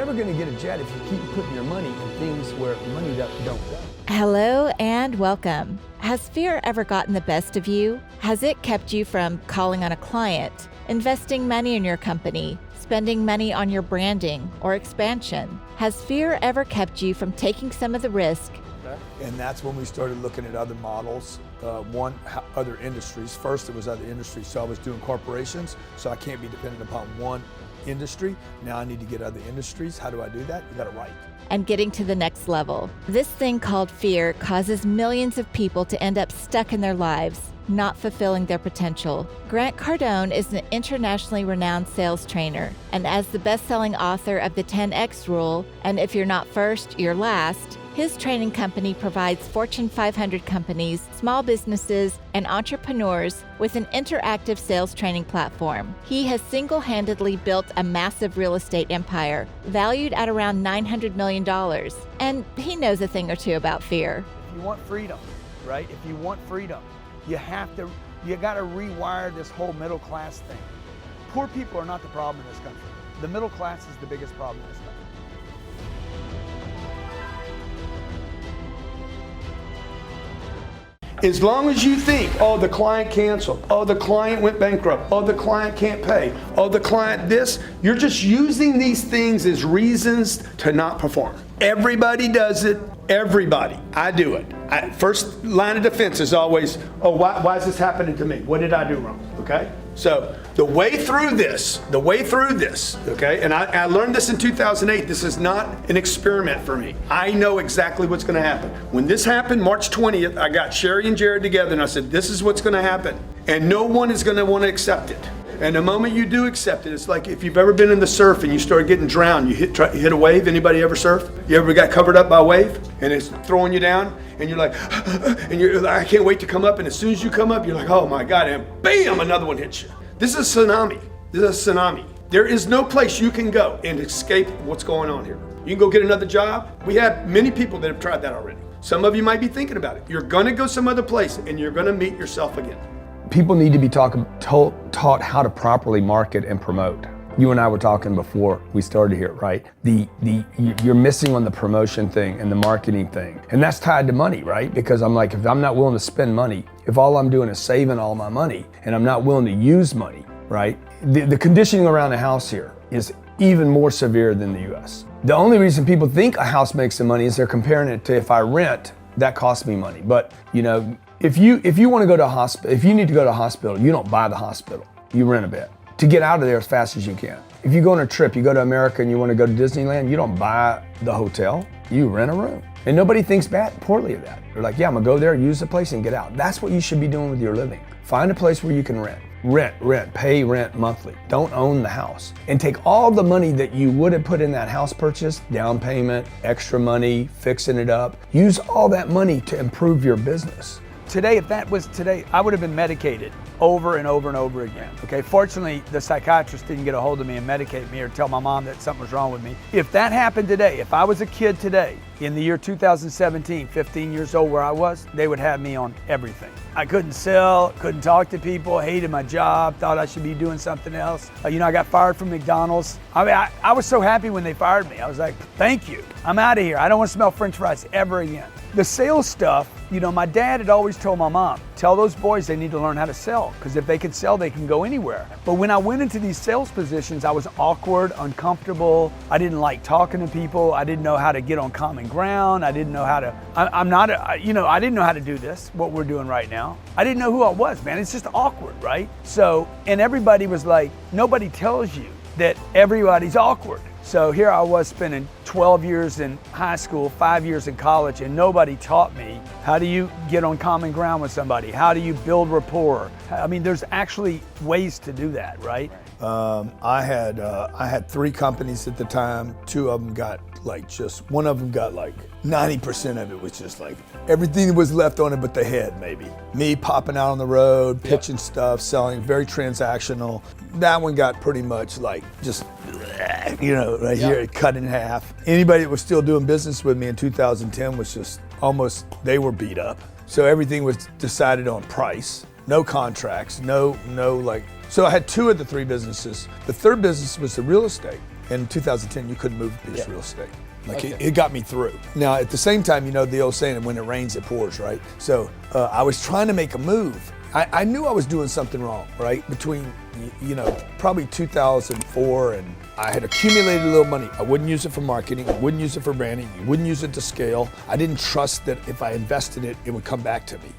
never going to get a jet if you keep putting your money in things where money don't go. Hello and welcome. Has fear ever gotten the best of you? Has it kept you from calling on a client, investing money in your company, spending money on your branding or expansion? Has fear ever kept you from taking some of the risk? And that's when we started looking at other models, other industries. First, it was other industries. So I was doing corporations, so I can't be dependent upon one industry. Now I need to get other industries. How do I do that? You got to write. And getting to the next level. This thing called fear causes millions of people to end up stuck in their lives, not fulfilling their potential. Grant Cardone is an internationally renowned sales trainer, and as the best-selling author of the 10X Rule, and if you're not first, you're last, his training company provides Fortune 500 companies, small businesses, and entrepreneurs with an interactive sales training platform. He has single-handedly built a massive real estate empire, valued at around $900 million. And he knows a thing or two about fear. If you want freedom, right? If you want freedom, you got to rewire this whole middle class thing. Poor people are not the problem in this country. The middle class is the biggest problem in this country. As long as you think, oh, the client canceled, oh, the client went bankrupt, oh, the client can't pay, oh, the client this, you're just using these things as reasons to not perform. Everybody does it. Everybody. I do it. First line of defense is always, oh, why is this happening to me? What did I do wrong? Okay? So the way through this, okay, and I learned this in 2008. This is not an experiment for me. I know exactly what's going to happen. When this happened, March 20th, I got Sherry and Jared together and I said, this is what's going to happen. And no one is going to want to accept it. And the moment you do accept it, it's like if you've ever been in the surf and you start getting drowned, you hit a wave. Anybody ever surf? You ever got covered up by a wave and it's throwing you down and you're like, and you're like, I can't wait to come up. And as soon as you come up, you're like, oh my God, and bam, another one hits you. This is a tsunami. There is no place you can go and escape what's going on here. You can go get another job. We have many people that have tried that already. Some of you might be thinking about it. You're going to go some other place and you're going to meet yourself again. People need to be taught how to properly market and promote. You and I were talking before we started here, right? You're missing on the promotion thing and the marketing thing. And that's tied to money, right? Because I'm like, if I'm not willing to spend money, if all I'm doing is saving all my money and I'm not willing to use money, right? The conditioning around the house here is even more severe than the US. The only reason people think a house makes some money is they're comparing it to if I rent, that costs me money. But you know, if you want to go to a hospital, if you need to go to a hospital, you don't buy the hospital, you rent a bed to get out of there as fast as you can. If you go on a trip, you go to America and you want to go to Disneyland, you don't buy the hotel, you rent a room. And nobody thinks poorly of that. They're like, yeah, I'm gonna go there, use the place and get out. That's what you should be doing with your living. Find a place where you can pay rent monthly. Don't own the house. And take all the money that you would have put in that house purchase, down payment, extra money, fixing it up, use all that money to improve your business. Today, if that was today, I would have been medicated over and over and over again. Okay, fortunately, the psychiatrist didn't get a hold of me and medicate me or tell my mom that something was wrong with me. If that happened today, if I was a kid today, in the year 2017, 15 years old where I was, they would have me on everything. I couldn't sell, couldn't talk to people, hated my job, thought I should be doing something else. I got fired from McDonald's. I mean, I was so happy when they fired me. I was like, thank you, I'm out of here. I don't want to smell French fries ever again. The sales stuff, my dad had always told my mom, tell those boys they need to learn how to sell, because if they can sell, they can go anywhere. But when I went into these sales positions, I was awkward, uncomfortable. I didn't like talking to people. I didn't know how to get on common ground. I didn't know how to, I didn't know how to do this, what we're doing right now. I didn't know who I was, man. It's just awkward, right? So, and everybody was like, nobody tells you that everybody's awkward. So here I was spending 12 years in high school, 5 years in college, and nobody taught me how do you get on common ground with somebody? How do you build rapport? I mean, there's actually ways to do that, right? I had 3 companies at the time. 2 of them got one of them got 90% of it was just everything that was left on it but the head, maybe. Me popping out on the road, pitching stuff, selling, very transactional. That one got pretty much just, here, cut in half. Anybody that was still doing business with me in 2010 was just almost, they were beat up. So everything was decided on price, no contracts, so I had 2 of the 3 businesses. The third business was the real estate. In 2010, you couldn't move a piece of real estate. Like Okay. it got me through. Now, at the same time, you know the old saying, when it rains, it pours, right? So I was trying to make a move. I knew I was doing something wrong, right? Between, probably 2004 and I had accumulated a little money. I wouldn't use it for marketing. I wouldn't use it for branding. I wouldn't use it to scale. I didn't trust that if I invested it, it would come back to me.